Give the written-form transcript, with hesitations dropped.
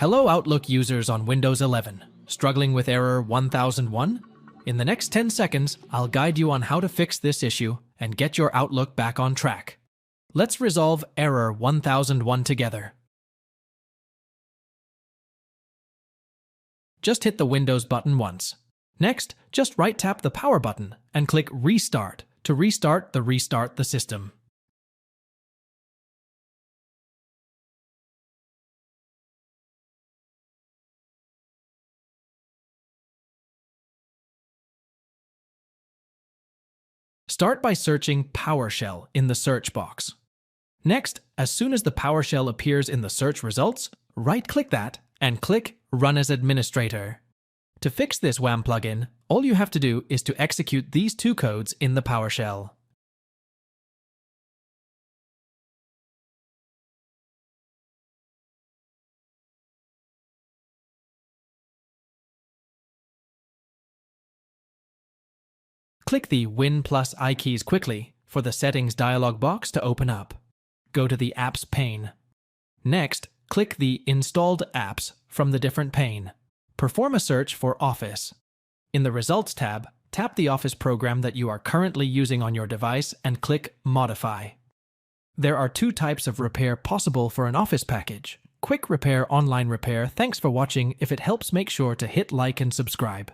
Hello Outlook users on Windows 11. Struggling with error 1001? In the next 10 seconds, I'll guide you on how to fix this issue and get your Outlook back on track. Let's resolve error 1001 together. Just hit the Windows button once. Next, just right-tap the power button and click Restart to restart the system. Start by searching PowerShell in the search box. Next, as soon as the PowerShell appears in the search results, right-click that and click Run as Administrator. To fix this WAM plugin, all you have to do is to execute these two codes in the PowerShell. Click the Win plus I keys quickly for the Settings dialog box to open up. Go to the Apps pane. Next, click the Installed Apps from the different pane. Perform a search for Office. In the Results tab, tap the Office program that you are currently using on your device and click Modify. There are two types of repair possible for an Office package: Quick Repair, Online Repair. Thanks for watching. If it helps, make sure to hit like and subscribe.